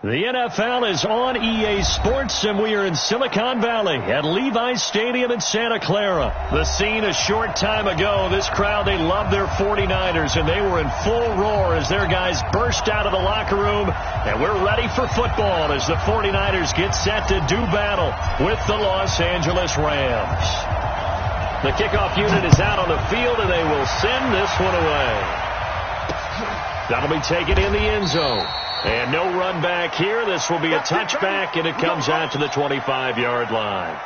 The NFL is on EA Sports, and we are in Silicon Valley at Levi's Stadium in Santa Clara. The scene a short time ago. This crowd, they love their 49ers, and they were in full roar as their guys burst out of the locker room. And we're ready for football as the 49ers get set to do battle with the Los Angeles Rams. The kickoff unit is out on the field, and they will send this one away. That'll be taken in the end zone. And no run back here. This will be a touchback, and it comes out to the 25-yard line.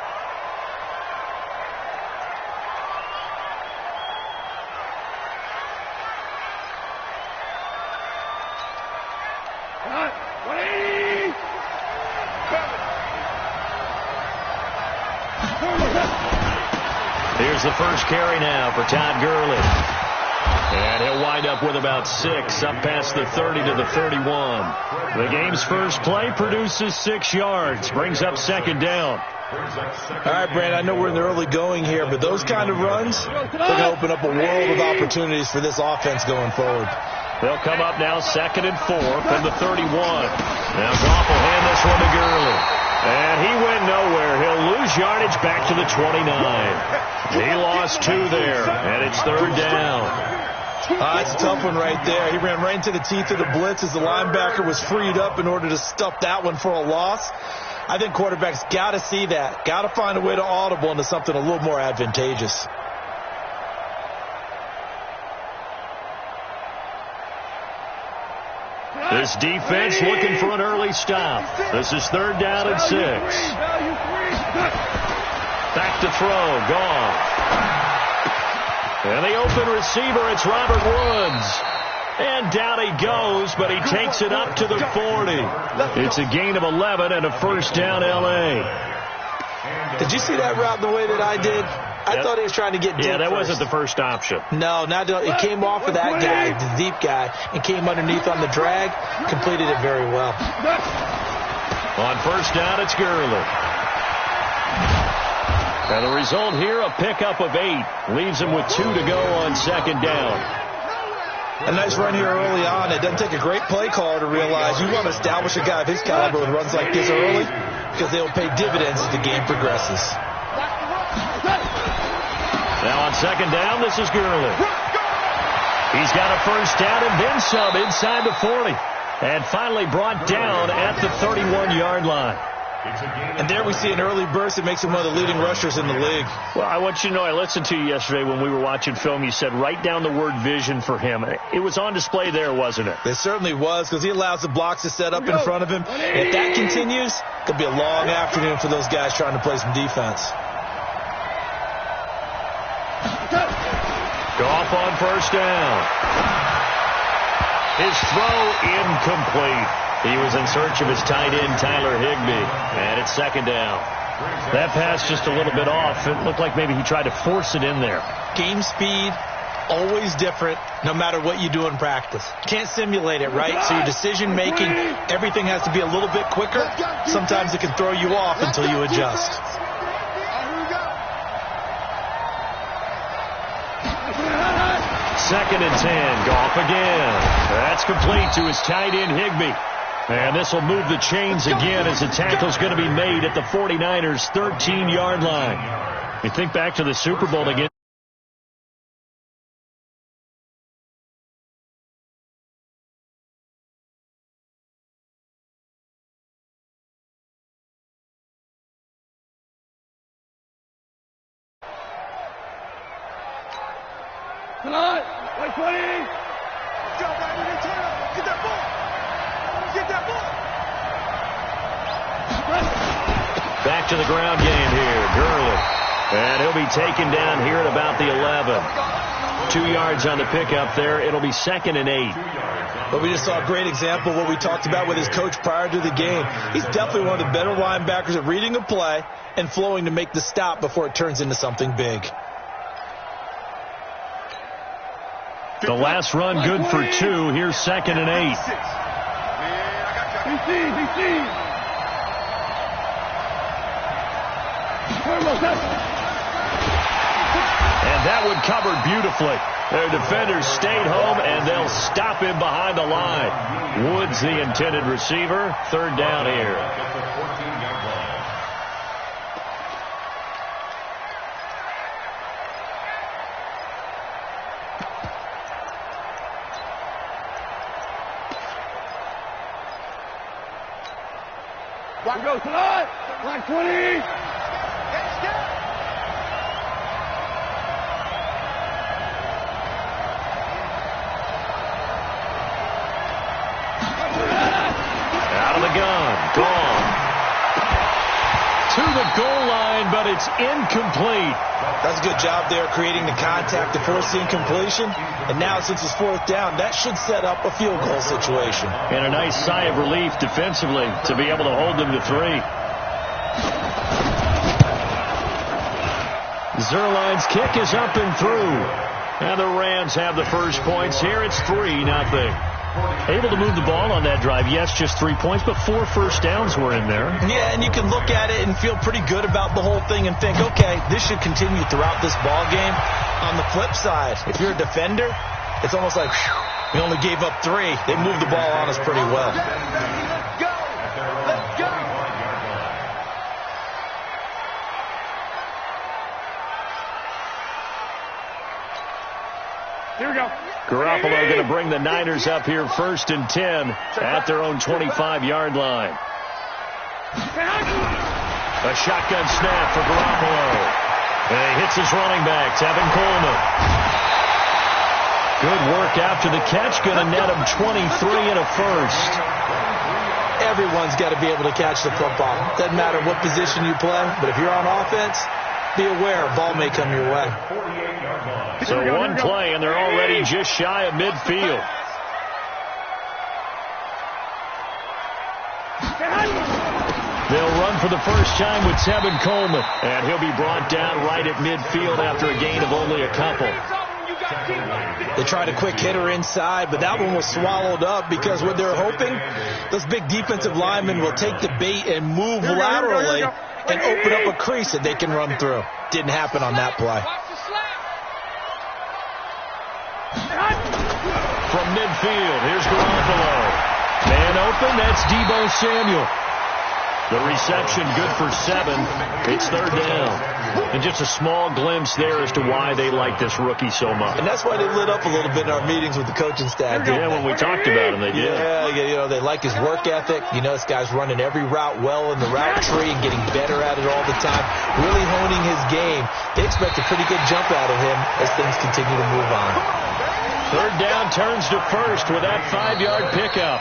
Here's the first carry now for Todd Gurley. And he'll wind up with about 6, up past the 30 to the 31. The game's first play produces 6 yards, brings up second down. All right, Brand, I know we're in the early going here, but those kind of runs, they're going to open up a world of opportunities for this offense going forward. They'll come up now 2nd and 4 from the 31. Now Goff will hand this one to Gurley. And he went nowhere. He'll lose yardage back to the 29. He lost 2 there, and it's 3rd down. It's a tough one right there. He ran right into the teeth of the blitz as the linebacker was freed up in order to stuff that one for a loss. I think quarterbacks got to see that. Got to find a way to audible into something a little more advantageous. This defense looking for an early stop. This is 3rd down and 6. Back to throw. Goff. And the open receiver, it's Robert Woods. And down he goes, but he takes it up to the 40. It's a gain of 11 and a first down L.A. Did you see that route the way that I did? I thought he was trying to get deep. Yeah, that wasn't the first option. No, it came off of that guy, the deep guy, and came underneath on the drag, completed it very well. On first down, it's Gurley. And the result here, a pickup of 8. Leaves him with 2 to go on 2nd down. A nice run here early on. It doesn't take a great play caller to realize you want to establish a guy of his caliber with runs like this early because they will pay dividends as the game progresses. Now on 2nd down, this is Gurley. He's got a first down and then some inside the 40. And finally brought down at the 31-yard line. And there we see an early burst that makes him one of the leading rushers in the league. Well, I want you to know, I listened to you yesterday when we were watching film. You said write down the word vision for him. It was on display there, wasn't it? It certainly was, because he allows the blocks to set up in front of him. If that continues, it'll be a long afternoon for those guys trying to play some defense. Goff on first down. His throw incomplete. He was in search of his tight end, Tyler Higbee. And it's 2nd down. That pass just a little bit off. It looked like maybe he tried to force it in there. Game speed, always different, no matter what you do in practice. Can't simulate it, right? So your decision-making, everything has to be a little bit quicker. Sometimes it can throw you off until you adjust. Second and 10. Goff again. That's complete to his tight end, Higbee. And this will move the chains again as the tackle's going to be made at the 49ers' 13-yard line. You think back to the Super Bowl again. Come on, 120. Get that ball. Get that ball. Back to the ground game here. Gurley. And he'll be taken down here at about the 11. 2 yards on the pickup there. It'll be 2nd and 8. But we just saw a great example of what we talked about with his coach prior to the game. He's definitely one of the better linebackers at reading a play and flowing to make the stop before it turns into something big. The last run good for 2. Here's 2nd and 8. And that one covered beautifully. Their defenders stayed home, and they'll stop him behind the line. Woods, the intended receiver. Third down here. Here we go, tonight. Line 20. Out of the gun. Gone. To the goal line, but it's incomplete. That's a good job there, creating the contact to force the incompletion. And now, since it's fourth down, that should set up a field goal situation. And a nice sigh of relief defensively to be able to hold them to 3. Zerline's kick is up and through. And the Rams have the first points here. It's 3-0. Able to move the ball on that drive. Yes, just 3 points, but 4 first downs were in there. Yeah, and you can look at it and feel pretty good about the whole thing and think, okay, this should continue throughout this ball game. On the flip side, if you're a defender, it's almost like, whew, we only gave up 3. They moved the ball on us pretty well. Let's go. Let's go. Here we go. Garoppolo going to bring the Niners up here 1st and 10 at their own 25-yard line. A shotgun snap for Garoppolo. And he hits his running back, Tevin Coleman. Good work after the catch. Going to net him 23 and a first. Everyone's got to be able to catch the football. Doesn't matter what position you play, but if you're on offense, be aware a ball may come your way. So one play, and they're already just shy of midfield. They'll run for the first time with Tevin Coleman, and he'll be brought down right at midfield after a gain of only a couple. They tried a quick hitter inside, but that one was swallowed up because what they're hoping, those big defensive linemen will take the bait and move laterally and open up a crease that they can run through. Didn't happen on that play. From midfield, here's Garoppolo. Man open, that's Deebo Samuel. The reception good for 7. It's third down. And just a small glimpse there as to why they like this rookie so much. And that's why they lit up a little bit in our meetings with the coaching staff. Yeah, when we talked about him, they did. Yeah, you know, they like his work ethic. You know, this guy's running every route well in the route tree and getting better at it all the time. Really honing his game. They expect a pretty good jump out of him as things continue to move on. Third down turns to first with that 5-yard pickup.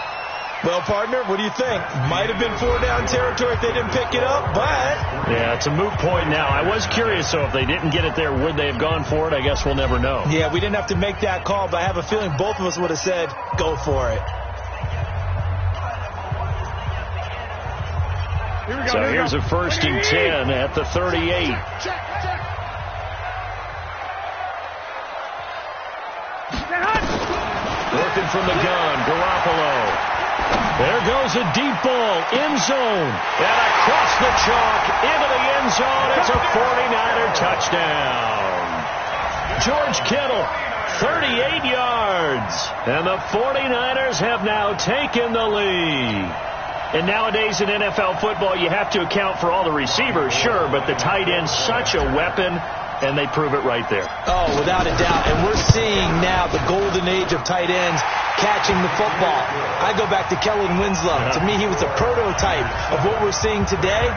Well, partner, what do you think? Might have been 4-down territory if they didn't pick it up, but... Yeah, it's a moot point now. I was curious, so if they didn't get it there, would they have gone for it? I guess we'll never know. Yeah, we didn't have to make that call, but I have a feeling both of us would have said, go for it. So here's a 1st and 10 at the 38. Working from the gun, Garoppolo. There goes a deep ball, end zone, and across the chalk into the end zone. It's a 49er touchdown. George Kittle, 38 yards, and the 49ers have now taken the lead. And nowadays in NFL football, you have to account for all the receivers, sure, but the tight end's such a weapon, and they prove it right there. Oh, without a doubt. And we're seeing now the golden age of tight ends catching the football. I go back to Kellen Winslow. To me, he was a prototype of what we're seeing today.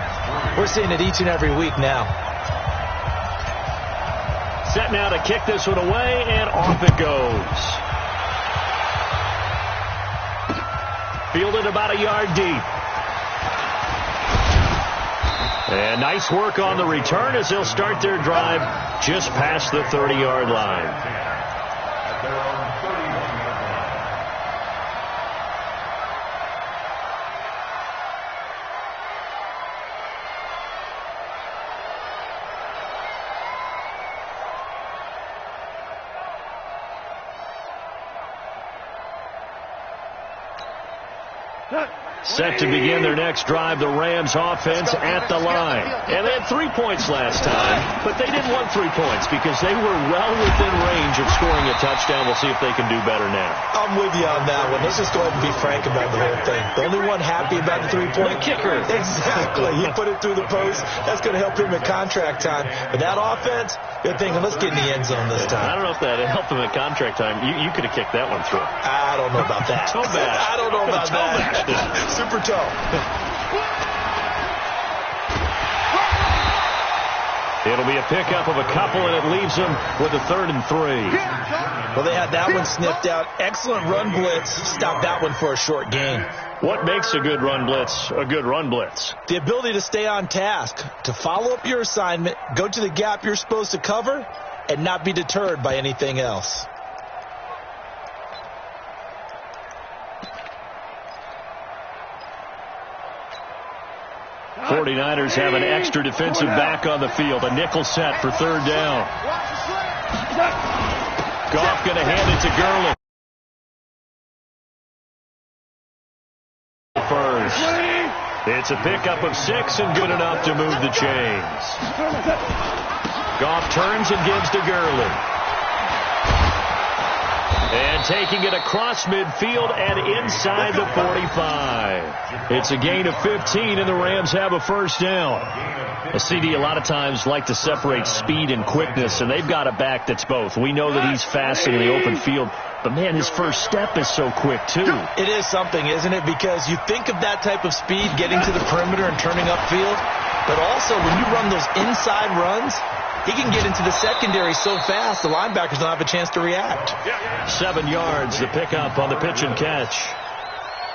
We're seeing it each and every week now. Set now to kick this one away, and off it goes. Fielded about a yard deep. And nice work on the return as they'll start their drive just past the 30-yard line. Set to begin their next drive, the Rams offense at the line. And they had 3 points last time, but they didn't want 3 points because they were well within range of scoring a touchdown. We'll see if they can do better now. I'm with you on that one. Let's just go ahead and be frank about the whole thing. The only one happy about the 3-point kicker. Exactly. He put it through the post. That's going to help him at contract time. But that offense, they're thinking, let's get in the end zone this time. I don't know if that helped him at contract time. You could have kicked that one through. I don't know about that. Toe bash. I don't know about that. Super toe. It'll be a pickup of a couple, and it leaves them with a 3rd and 3. Well, they had that one sniffed out. Excellent run blitz. Stopped that one for a short gain. What makes a good run blitz a good run blitz? The ability to stay on task, to follow up your assignment, go to the gap you're supposed to cover, and not be deterred by anything else. 49ers have an extra defensive back on the field. A nickel set for 3rd down. Goff going to hand it to Gurley. First. It's a pickup of 6 and good enough to move the chains. Goff turns and gives to Gurley. And taking it across midfield and inside the 45. It's a gain of 15, and the Rams have a 1st down. A CD a lot of times like to separate speed and quickness, and they've got a back that's both. We know that he's fast in the open field, but, man, his first step is so quick, too. It is something, isn't it? Because you think of that type of speed getting to the perimeter and turning upfield, but also when you run those inside runs, he can get into the secondary so fast, the linebackers don't have a chance to react. 7 yards, the pickup on the pitch and catch.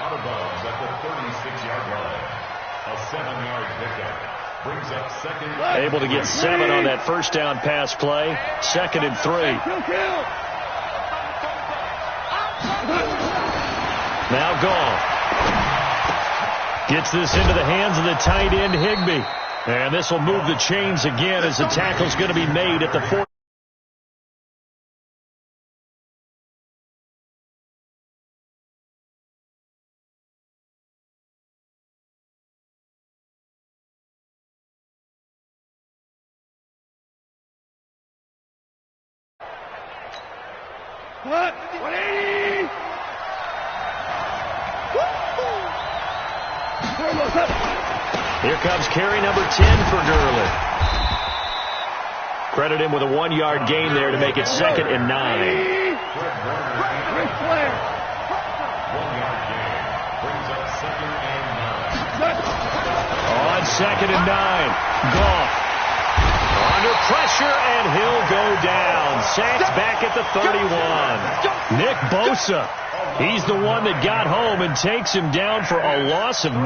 Out of bounds at the 36-yard line. A 7-yard pickup brings up 2nd. Able to get 7 on that 1st down pass play. 2nd and 3. Now Goff gets this into the hands of the tight end Higbee. And this will move the chains again as the tackle's going to be made at the 4. Here comes carry number 10 for Gurley. Credit him with a 1-yard gain there to make it 2nd and 9. 1-yard gain brings up 2nd and 9. On 2nd and 9, Goff under pressure, and he'll go down. Sacked back at the 31. Nick Bosa, he's the one that got home and takes him down for a loss of 9.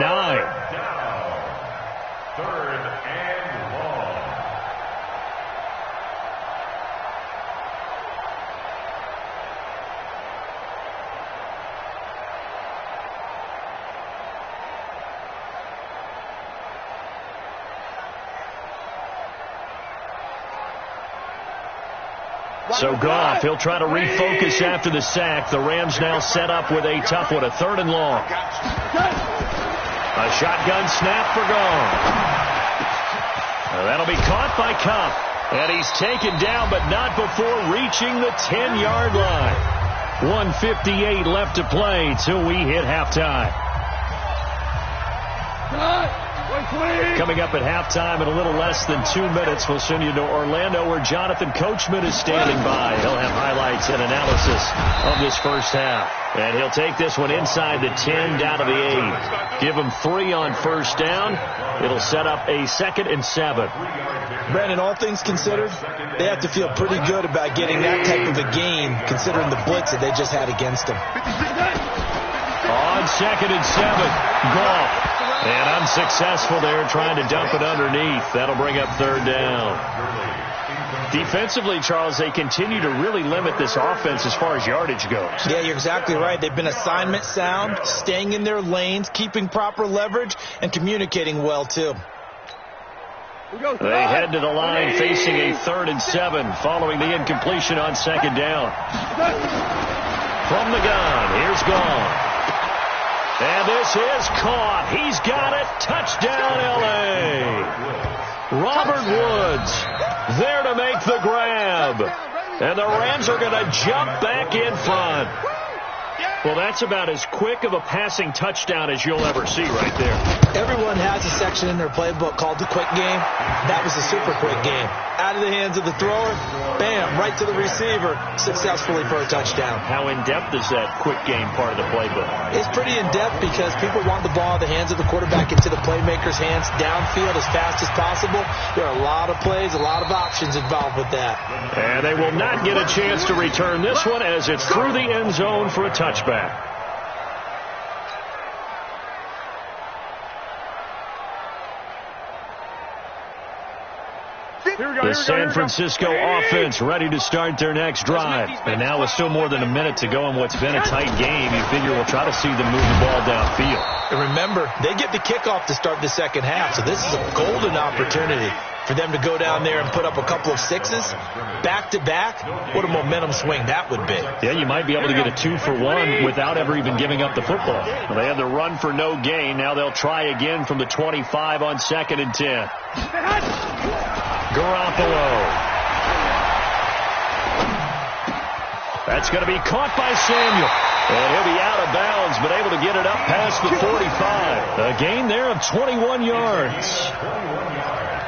3rd and long. So Goff, he'll try to refocus after the sack. The Rams now set up with a tough one, a 3rd and long. A shotgun snap for Goff. That'll be caught by Kupp. And he's taken down, but not before reaching the 10-yard line. 1:58 left to play till we hit halftime. Coming up at halftime in a little less than 2 minutes, we'll send you to Orlando where Jonathan Coachman is standing by. He'll have highlights and analysis of this first half. And he'll take this one inside the 10 down to the 8. Give him 3 on 1st down. It'll set up a 2nd and 7. Brandon, all things considered, they have to feel pretty good about getting that type of a gain considering the blitz that they just had against them. On 2nd and 7, Goff. And unsuccessful there trying to dump it underneath. That'll bring up 3rd down. Defensively, Charles, they continue to really limit this offense as far as yardage goes. Yeah, you're exactly right. They've been assignment sound, staying in their lanes, keeping proper leverage, and communicating well, too. They head to the line facing a 3rd and 7 following the incompletion on 2nd down. From the gun, here's Goff. And this is caught. He's got it. Touchdown, L.A. Robert Woods there to make the grab. And the Rams are going to jump back in front. Well, that's about as quick of a passing touchdown as you'll ever see right there. Everyone has a section in their playbook called the quick game. That was a super quick game. Out of the hands of the thrower, bam, right to the receiver, successfully for a touchdown. How in-depth is that quick game part of the playbook? It's pretty in-depth because people want the ball in the hands of the quarterback into the playmaker's hands downfield as fast as possible. There are a lot of plays, a lot of options involved with that. And they will not get a chance to return this one as it's through the end zone for a touchback. The San Francisco offense ready to start their next drive. And now with still more than a minute to go in what's been a tight game, you figure we'll try to see them move the ball downfield. And remember, they get the kickoff to start the second half, so this is a golden opportunity for them to go down there and put up a couple of sixes back-to-back. What a momentum swing that would be. Yeah, you might be able to get a 2-for-1 without ever even giving up the football. Well, they had the run for no gain. Now they'll try again from the 25 on 2nd and 10. Garoppolo. That's going to be caught by Samuel. And he'll be out of bounds, but able to get it up past the 45. A gain there of 21 yards.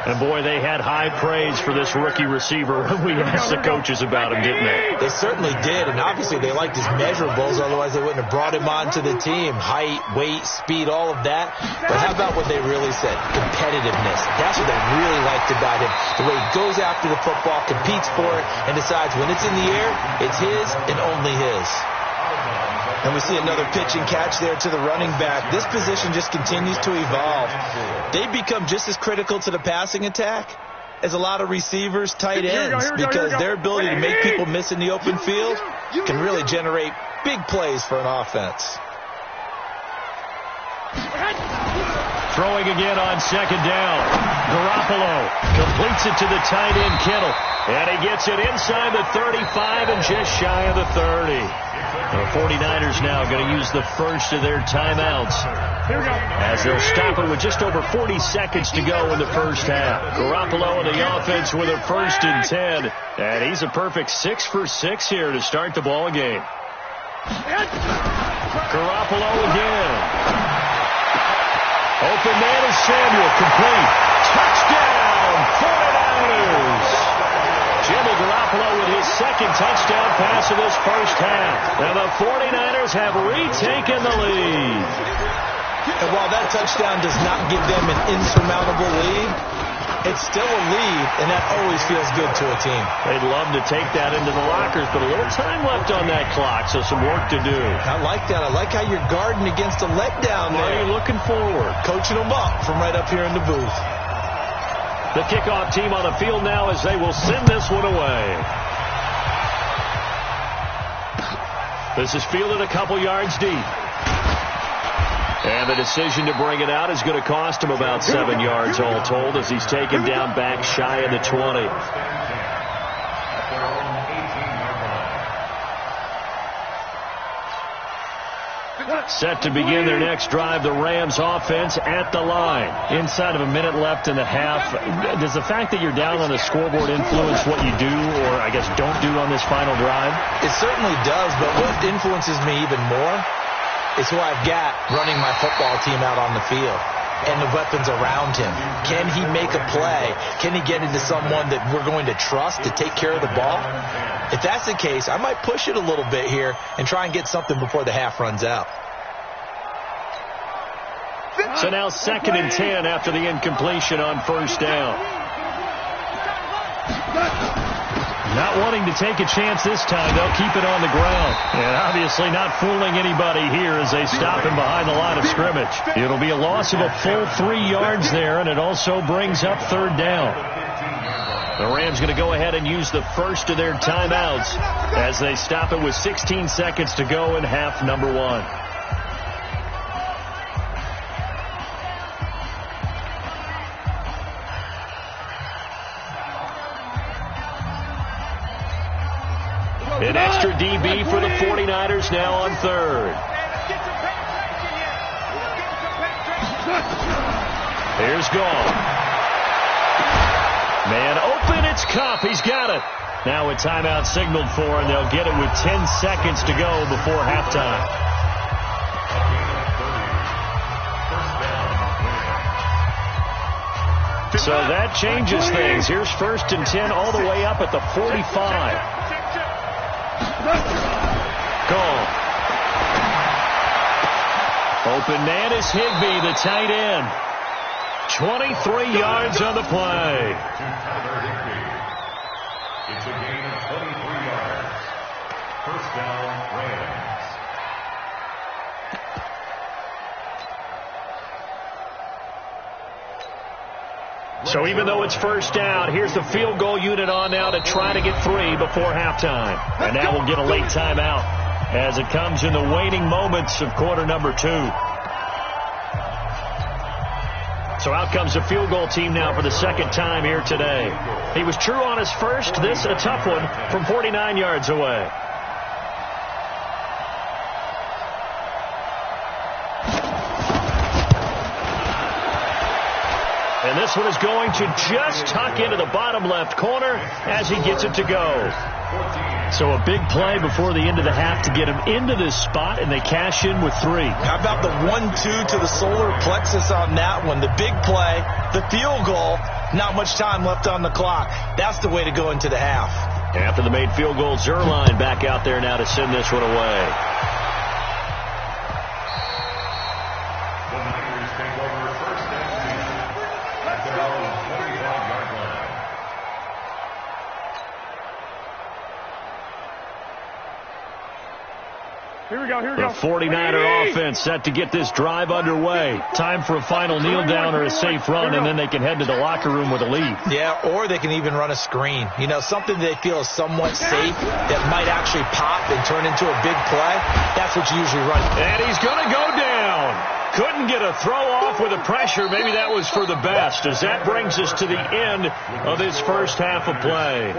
And, boy, they had high praise for this rookie receiver when we asked the coaches about him, didn't they? They certainly did, and obviously they liked his measurables. Otherwise, they wouldn't have brought him onto the team. Height, weight, speed, all of that. But how about what they really said? Competitiveness. That's what they really liked about him. The way he goes after the football, competes for it, and decides when it's in the air, it's his and only his. And we see another pitch and catch there to the running back. This position just continues to evolve. They become just as critical to the passing attack as a lot of receivers, tight ends, because their ability to make people miss in the open field can really generate big plays for an offense. Throwing again on 2nd down. Garoppolo completes it to the tight end, Kittle. And he gets it inside the 35 and just shy of the 30. The 49ers now going to use the first of their timeouts as they'll stop it with just over 40 seconds to go in the first half. Garoppolo and the offense with a 1st and 10. And he's a perfect 6 for 6 here to start the ball game. Garoppolo again. Open man is Samuel, complete. Touchdown, 49ers. Jimmy Garoppolo with his 2nd touchdown pass of this first half. And the 49ers have retaken the lead. And while that touchdown does not give them an insurmountable lead, it's still a lead, and that always feels good to a team. They'd love to take that into the lockers, but a little time left on that clock, so some work to do. I like that. I like how you're guarding against a letdown there. Are you looking forward? Coaching them up from right up here in the booth. The kickoff team on the field now as they will send this one away. This is fielded a couple yards deep. And the decision to bring it out is going to cost him about 7 yards all told as he's taken down back shy of the 20. Set to begin their next drive, the Rams offense at the line. Inside of a minute left in the half. Does the fact that you're down on the scoreboard influence what you do or, I guess, don't do on this final drive? It certainly does, but what influences me even more is who I've got running my football team out on the field and the weapons around him. Can he make a play? Can he get into someone that we're going to trust to take care of the ball? If that's the case, I might push it a little bit here and try and get something before the half runs out. So now 2nd and 10 after the incompletion on 1st down. Not wanting to take a chance this time, they'll keep it on the ground. And obviously not fooling anybody here as they stop him behind the line of scrimmage. It'll be a loss of a full 3 yards there, and it also brings up 3rd down. The Rams going to go ahead and use the first of their timeouts as they stop it with 16 seconds to go in half number 1. An extra DB for the 49ers now on 3rd. Here's Gall. Man open, it's Cup. He's got it. Now a timeout signaled for, and they'll get it with 10 seconds to go before halftime. So that changes things. Here's 1st and 10 all the way up at the 45. Gall. Open man is Higbee, the tight end. 23 yards on the play. It's a gain of 23 yards. First down, Rams. So even though it's first down, here's the field goal unit on now to try to get 3 before halftime. And now we'll get a late timeout as it comes in the waning moments of quarter number 2. So out comes the field goal team now for the second time here today. He was true on his first. This a tough one from 49 yards away. And this one is going to just tuck into the bottom left corner as he gets it to go. So a big play before the end of the half to get him into this spot, and they cash in with 3. How about the 1-2 to the solar plexus on that one? The big play, the field goal, not much time left on the clock. That's the way to go into the half. After the made field goal, Zerline back out there now to send this one away. The Niners take over first and 10 at their own 25-yard line. Here we go. The 49er offense set to get this drive underway. Time for a final kneel down or a safe run, and then they can head to the locker room with a lead. Yeah, or they can even run a screen. You know, something they feel is somewhat safe that might actually pop and turn into a big play. That's what you usually run. And he's going to go down. Couldn't get a throw off with the pressure. Maybe that was for the best, as that brings us to the end of this first half of play.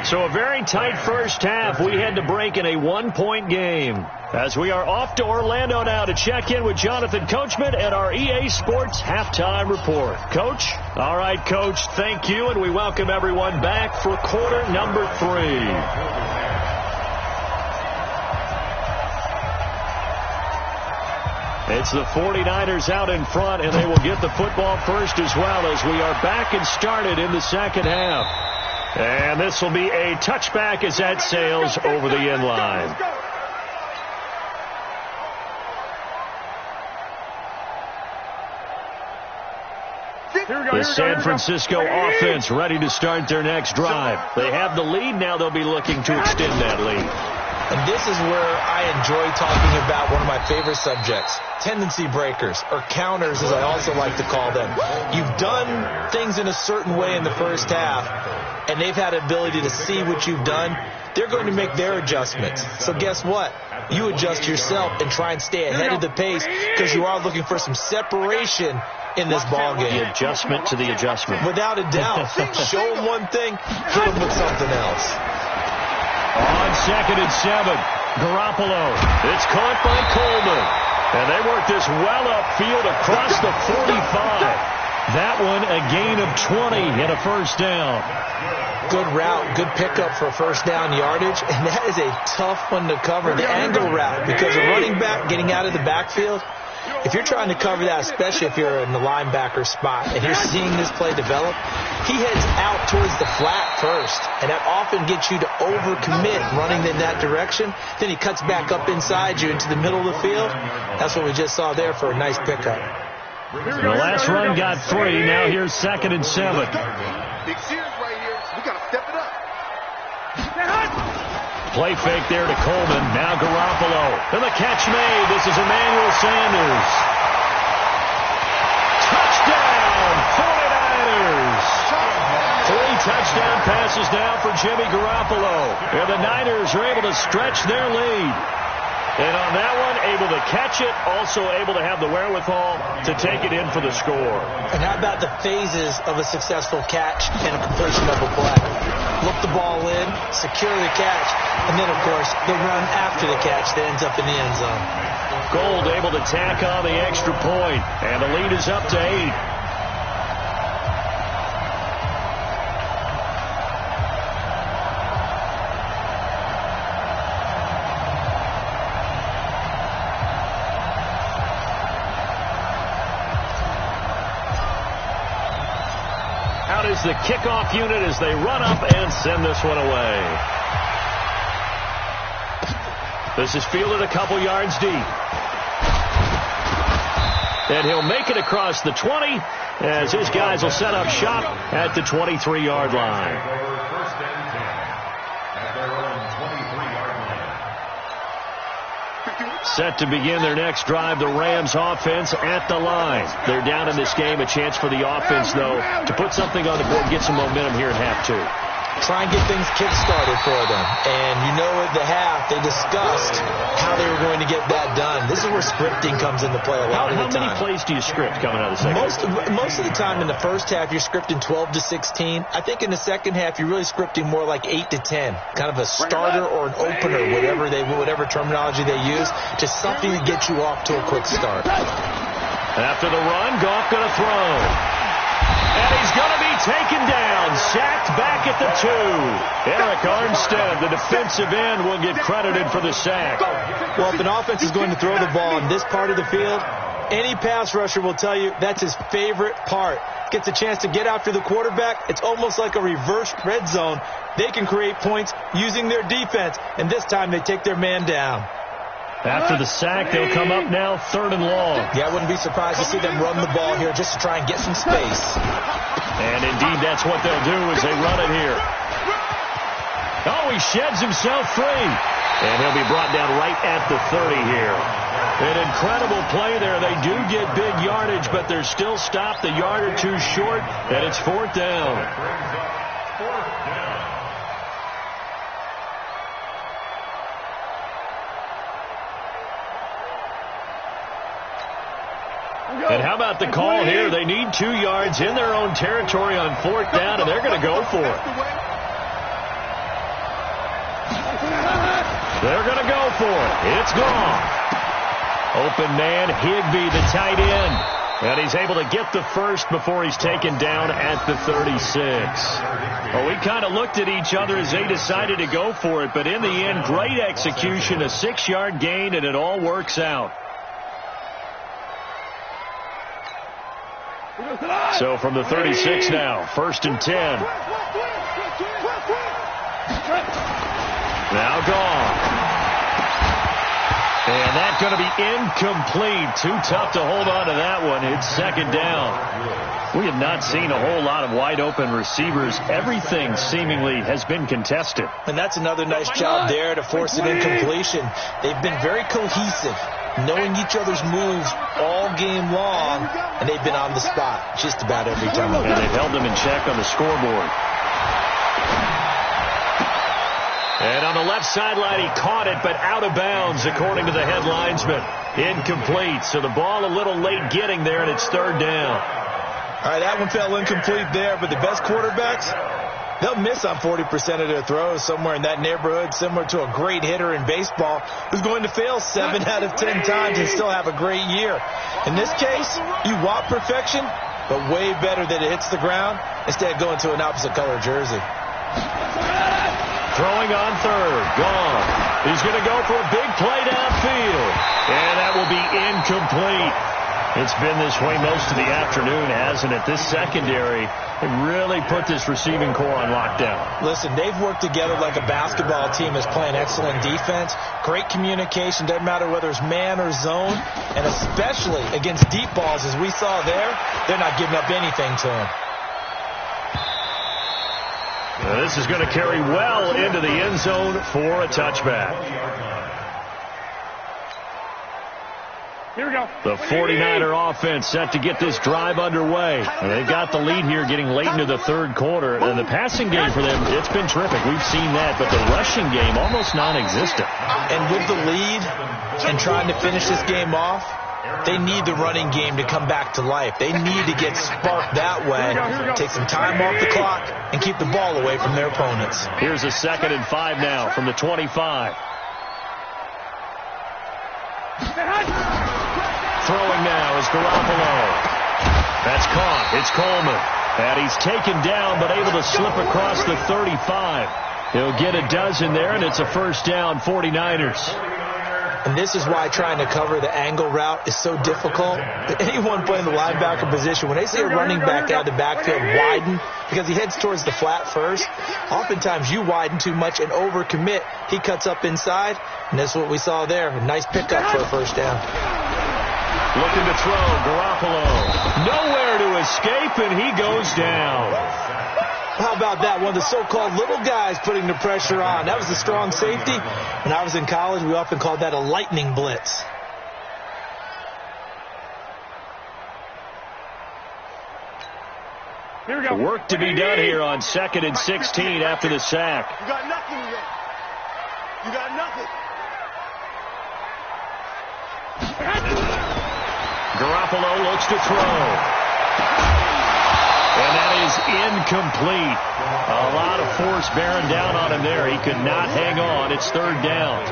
So a very tight first half. We had to break in a 1-point game. As we are off to Orlando now to check in with Jonathan Coachman at our EA Sports Halftime Report. Coach? All right, Coach, thank you, and we welcome everyone back for quarter number 3. It's the 49ers out in front, and they will get the football first as well as we are back and started in the second half. And this will be a touchback as that sails over the end line. The San Francisco offense ready to start their next drive. They have the lead. Now they'll be looking to extend that lead. And this is where I enjoy talking about one of my favorite subjects, tendency breakers, or counters as I also like to call them. You've done things in a certain way in the first half, and they've had the ability to see what you've done. They're going to make their adjustments. So guess what? You adjust yourself and try and stay ahead of the pace because you are looking for some separation in this ball game. The adjustment to the adjustment. Without a doubt. Show them one thing, hit them with something else. On 2nd and 7, Garoppolo. It's caught by Coleman. And they work this well upfield across the 45. That one a gain of 20 and a first down. Good route, good pickup for first down yardage, and that is a tough one to cover, the angle route, because a running back getting out of the backfield, if you're trying to cover that, especially if you're in the linebacker spot and you're seeing this play develop, he heads out towards the flat first, and that often gets you to overcommit running in that direction. Then he cuts back up inside you into the middle of the field. That's what we just saw there for a nice pickup. The last run got 3. Now here's 2nd and 7. Big series right here. We got to step it up. Play fake there to Coleman. Now Garoppolo. And the catch made. This is Emmanuel Sanders. Touchdown, 49ers. 3 touchdown passes now for Jimmy Garoppolo. And the Niners are able to stretch their lead. And on that one, able to catch it, also able to have the wherewithal to take it in for the score. And how about the phases of a successful catch and a completion of a play? look the ball in, secure the catch, and then, of course, the run after the catch that ends up in the end zone. Gold able to tack on the extra point, and the lead is up to 8. Out is the kickoff unit as they run up and send this one away. This is fielded a couple yards deep. And he'll make it across the 20 as his guys will set up shop at the 23-yard line. First and 10 at their own 23-yard line. Set to begin their next drive, the Rams offense at the line. They're down in this game. A chance for the offense, though, to put something on the board, get some momentum here at half 2. Try and get things kick-started for them. And you know at the half, they discussed how they were going to get that done. This is where scripting comes into play a lot of the time. How many plays do you script coming out of the second? Most of the time in the first half, you're scripting 12 to 16. I think in the second half, you're really scripting more like 8 to 10. Kind of a starter or an opener, whatever terminology they use, just something to get you off to a quick start. After the run, Goff going to throw. And he's going to be taken down, sacked back at the 2. Eric Armstead, the defensive end, will get credited for the sack. Well, if an offense is going to throw the ball in this part of the field, any pass rusher will tell you that's his favorite part. Gets a chance to get after the quarterback. It's almost like a reverse red zone. They can create points using their defense, and this time they take their man down. After the sack, they'll come up now 3rd and long. Yeah, I wouldn't be surprised to see them run the ball here just to try and get some space. And indeed, that's what they'll do as they run it here. Oh, he sheds himself free. And he'll be brought down right at the 30 here. An incredible play there. They do get big yardage, but they're still stopped a yard or two short, and it's 4th down. And how about the call here? They need 2 yards in their own territory on 4th down, and they're going to go for it. They're going to go for it. It's gone. Open man, Higbee, the tight end. And he's able to get the first before he's taken down at the 36. Well, we kind of looked at each other as they decided to go for it, but in the end, great execution, a 6-yard gain, and it all works out. So from the 36 now, 1st and 10. Now gone. And that's going to be incomplete. Too tough to hold on to that one. It's 2nd down. We have not seen a whole lot of wide open receivers. Everything seemingly has been contested. And that's another nice job there to force an incompletion. They've been very cohesive, knowing each other's moves all game long, and they've been on the spot just about every time. And they've held them in check on the scoreboard. And on the left sideline, he caught it, but out of bounds, according to the head linesman. Incomplete. So the ball a little late getting there, and it's 3rd down. All right, that one fell incomplete there, but the best quarterbacks, they'll miss on 40% of their throws, somewhere in that neighborhood, similar to a great hitter in baseball who's going to fail 7 out of 10 times and still have a great year. In this case, you want perfection, but way better that it hits the ground instead of going to an opposite color jersey. Throwing on 3rd. Gone. He's going to go for a big play downfield. And that will be incomplete. It's been this way most of the afternoon, hasn't it? This secondary really put this receiving core on lockdown. Listen, they've worked together like a basketball team that's playing excellent defense. Great communication. Doesn't matter whether it's man or zone. And especially against deep balls, as we saw there, they're not giving up anything to them. This is going to carry well into the end zone for a touchback. Here we go. The 49er offense set to get this drive underway. And they've got the lead here getting late into the 3rd quarter. And the passing game for them, it's been terrific. We've seen that. But the rushing game, almost non-existent. And with the lead and trying to finish this game off, They need the running game to come back to life. They need to get sparked that way, take some time off the clock, and keep the ball away from their opponents. Here's a 2nd and 5 now from the 25. Throwing now is Garoppolo. That's caught. It's Coleman. And he's taken down, but able to slip across the 35. He'll get a dozen there, and it's a first down, 49ers. And this is why trying to cover the angle route is so difficult. Anyone playing the linebacker position, when they see a running back out of the backfield widen, because he heads towards the flat first, oftentimes you widen too much and overcommit. He cuts up inside, and that's what we saw there. A nice pickup for a first down. Looking to throw, Garoppolo. Nowhere to escape, and he goes down. How about that? One of the so-called little guys putting the pressure on. That was a strong safety. When I was in college, we often called that a lightning blitz. Here we go. Work to be done here on 2nd and 16 after the sack. You got nothing yet. You got nothing. Garoppolo looks to throw. And that is incomplete. A lot of force bearing down on him there. He could not hang on. It's 3rd down.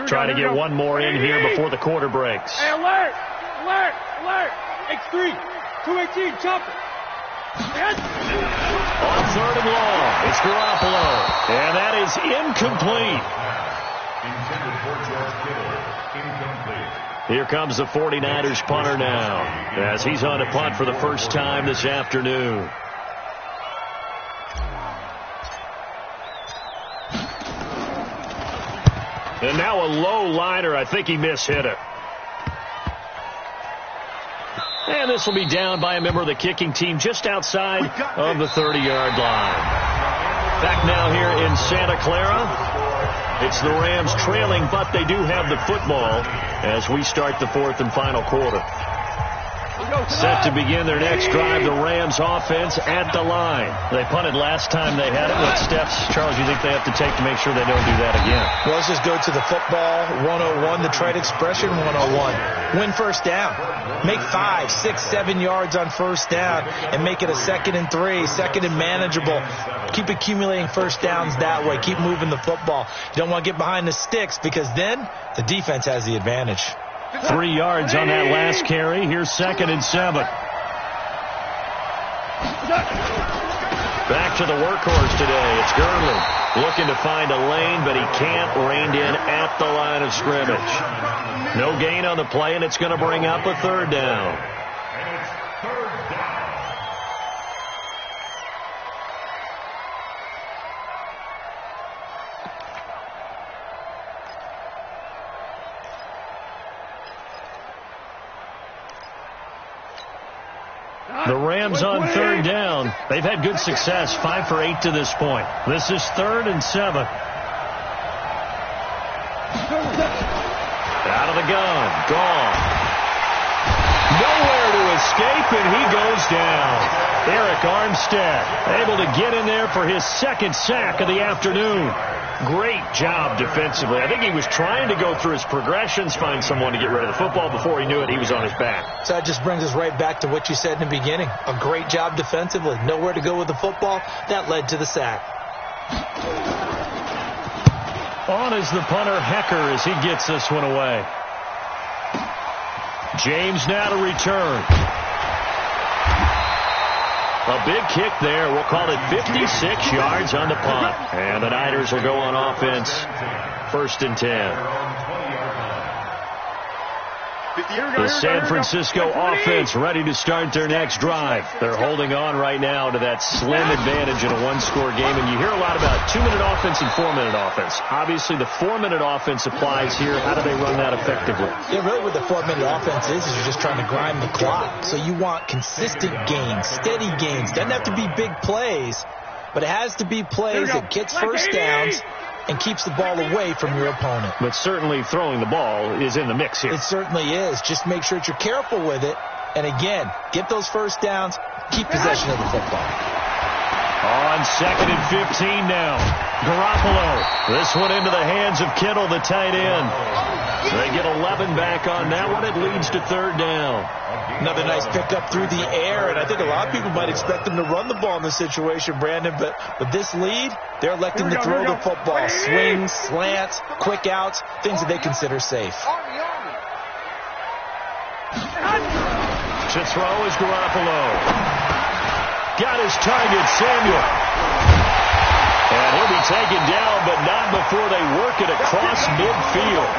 Trying to get one more in here before the quarter breaks. Hey, alert! Alert! Alert! X3! 218, chop it! Yes. On 3rd and long, it's Garoppolo. And that is incomplete. Intended for George Kittle. Incomplete. Here comes the 49ers punter now, as he's on a punt for the first time this afternoon. And now a low liner. I think he mishit it. And this will be down by a member of the kicking team just outside of the 30-yard line. Back now here in Santa Clara. It's the Rams trailing, but they do have the football as we start the 4th and final quarter. Set to begin their next drive, the Rams offense at the line. They punted last time they had it. What steps, Charles, you think they have to take to make sure they don't do that again? Well, let's just go to the football 101, the trade expression 101. Win first down. Make 5, 6, 7 yards on first down and make it a 2nd and 3, 2nd and manageable. Keep accumulating first downs that way. Keep moving the football. You don't want to get behind the sticks because then the defense has the advantage. 3 yards on that last carry. Here's 2nd and 7. Back to the workhorse today. It's Gurley looking to find a lane, but he can't. Reined in at the line of scrimmage. No gain on the play, and it's going to bring up a 3rd down. And it's 3rd down. The Rams on 3rd down. They've had good success, 5 for 8 to this point. This is 3rd and 7. Out of the gun. Gone. Nowhere to escape, and he goes down. Eric Armstead able to get in there for his 2nd sack of the afternoon. Great job defensively. I think he was trying to go through his progressions, find someone to get rid of the football. Before he knew it, he was on his back. So that just brings us right back to what you said in the beginning. A great job defensively. Nowhere to go with the football. That led to the sack. On is the punter, Hecker, as he gets this one away. James now to return. A big kick there. We'll call it 56 yards on the punt. And the Niners will go on offense. 1st and 10. The San Francisco offense ready to start their next drive. They're holding on right now to that slim advantage in a one-score game. And you hear a lot about 2-minute offense and 4-minute offense. Obviously, the 4-minute offense applies here. How do they run that effectively? Yeah, really what the 4-minute offense is you're just trying to grind the clock. So you want consistent gains, steady gains. Doesn't have to be big plays, but it has to be plays that gets first downs and keeps the ball away from your opponent. But certainly throwing the ball is in the mix here. It certainly is. Just make sure that you're careful with it. And again, get those first downs, keep possession of the football. On 2nd and 15 now. Garoppolo. This one into the hands of Kittle, the tight end. They get 11 back on that one. It leads to 3rd down. Another nice pickup through the air, and I think a lot of people might expect them to run the ball in this situation, Brandon, but with this lead, they're electing to throw the football. Swings, slants, quick outs, things that they consider safe. To throw is Garoppolo. Got his target, Samuel. And he'll be taken down, but not before they work it across midfield.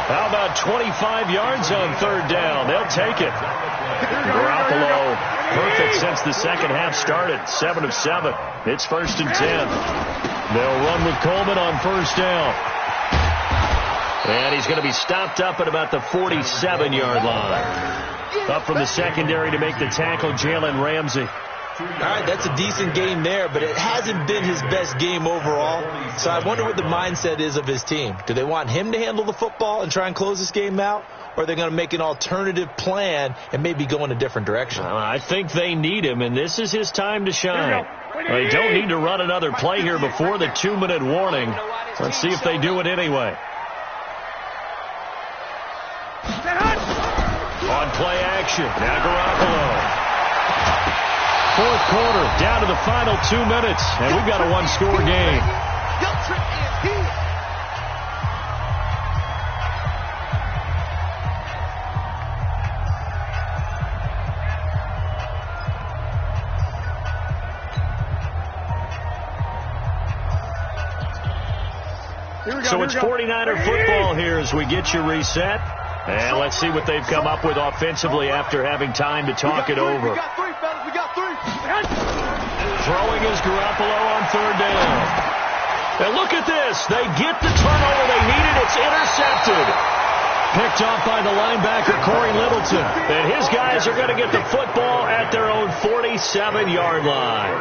How about 25 yards on 3rd down? They'll take it. Garoppolo, perfect since the second half started. 7 of 7. It's 1st and 10. They'll run with Coleman on 1st down. And he's going to be stopped up at about the 47-yard line. Up from the secondary to make the tackle, Jalen Ramsey. All right, that's a decent game there, but it hasn't been his best game overall. So I wonder what the mindset is of his team. Do they want him to handle the football and try and close this game out? Or are they going to make an alternative plan and maybe go in a different direction? I think they need him, and this is his time to shine. They don't need to run another play here before the 2-minute warning. Let's see if they do it anyway. On play action, now Garoppolo. 4th quarter, down to the final 2 minutes, and we've got a 1-score game. So it's 49er football here as we get you reset. And let's see what they've come up with offensively after having time to talk it over. Throwing is Garoppolo on 3rd down. And look at this. They get the turnover they needed. It's intercepted. Picked off by the linebacker, Corey Littleton. And his guys are going to get the football at their own 47-yard line.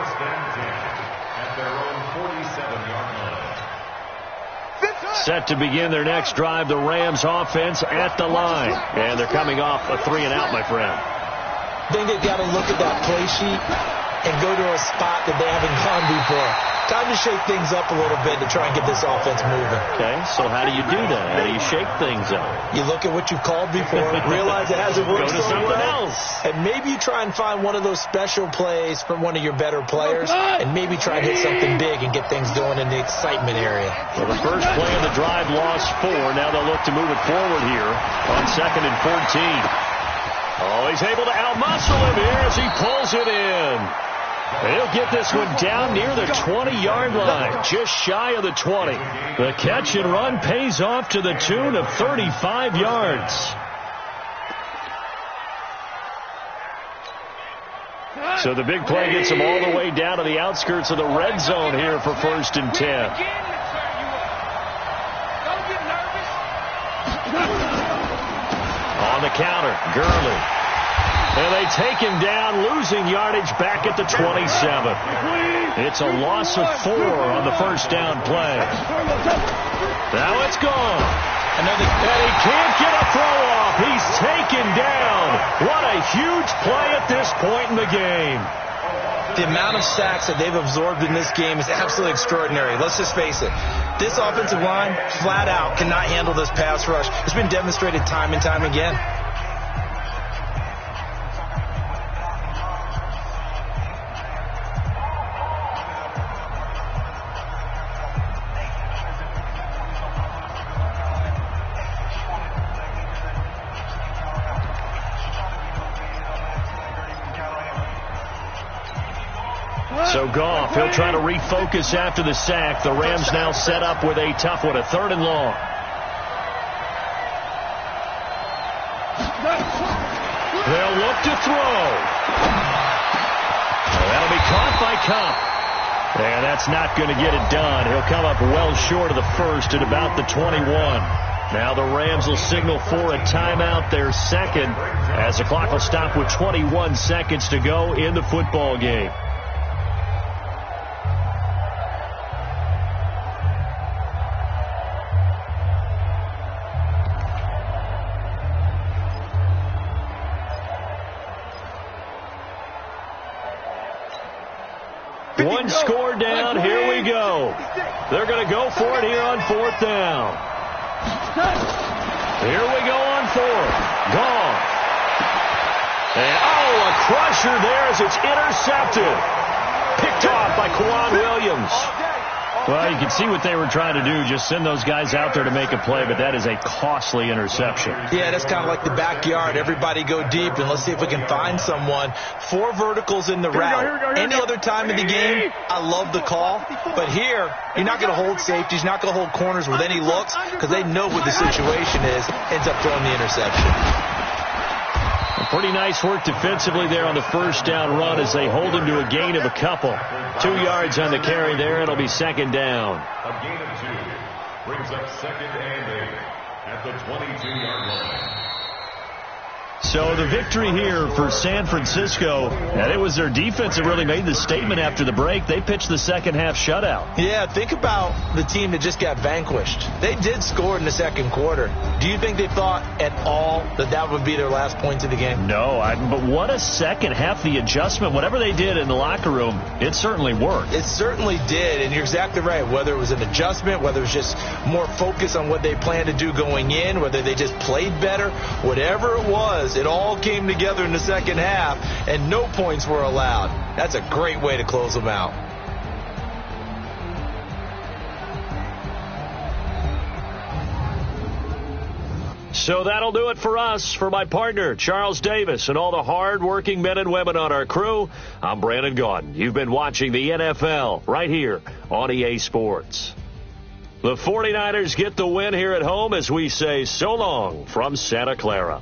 Set to begin their next drive, the Rams offense at the line. And they're coming off a 3-and-out, my friend. I think they've got to look at that play sheet and go to a spot that they haven't gone before. Time to shake things up a little bit to try and get this offense moving. Okay, so how do you do that? How do you shake things up? You look at what you've called before, realize it hasn't worked so something well, else. And maybe you try and find one of those special plays from one of your better players, and maybe try and hit something big and get things going in the excitement area. Well, the first play of the drive lost 4. Now they'll look to move it forward here on 2nd and 14. Oh, he's able to outmuscle him here as he pulls it in. He'll get this one down near the 20-yard line, just shy of the 20. The catch and run pays off to the tune of 35 yards. So the big play gets him all the way down to the outskirts of the red zone here for 1st and 10. On the counter, Gurley. And they take him down, losing yardage back at the 27. It's a loss of 4 on the 1st down play. Now it's gone. And he can't get a throw off. He's taken down. What a huge play at this point in the game. The amount of sacks that they've absorbed in this game is absolutely extraordinary. Let's just face it. This offensive line, flat out, cannot handle this pass rush. It's been demonstrated time and time again. So Goff, he'll try to refocus after the sack. The Rams now set up with a tough one, a 3rd and long. They'll look to throw. That'll be caught by Kupp. And that's not going to get it done. He'll come up well short of the 1st at about the 21. Now the Rams will signal for a timeout, their 2nd, as the clock will stop with 21 seconds to go in the football game. One score down. Here we go. They're going to go for it here on 4th down. Here we go on 4th. Gone. And, a crusher there as it's intercepted. Picked off by Kwan Williams. Well, you can see what they were trying to do, just send those guys out there to make a play, but that is a costly interception. Yeah, that's kind of like the backyard. Everybody go deep, and let's see if we can find someone. 4 verticals in the route. Any other time in the game, I love the call, but here, you're not going to hold safeties, you're not going to hold corners with any looks, because they know what the situation is, ends up throwing the interception. Pretty nice work defensively there on the first down run as they hold him to a gain of a couple. 2 yards on the carry there. It'll be 2nd down. A gain of 2 brings up 2nd and 8 at the 22-yard line. So the victory here for San Francisco, and it was their defense that really made the statement after the break. They pitched the second half shutout. Yeah, think about the team that just got vanquished. They did score in the second quarter. Do you think they thought at all that that would be their last points of the game? No, but what a second half. The adjustment, whatever they did in the locker room, it certainly worked. It certainly did, and you're exactly right. Whether it was an adjustment, whether it was just more focus on what they planned to do going in, whether they just played better, whatever it was, it all came together in the second half, and no points were allowed. That's a great way to close them out. So that'll do it for us. For my partner, Charles Davis, and all the hard-working men and women on our crew, I'm Brandon Gaudin. You've been watching the NFL right here on EA Sports. The 49ers get the win here at home as we say so long from Santa Clara.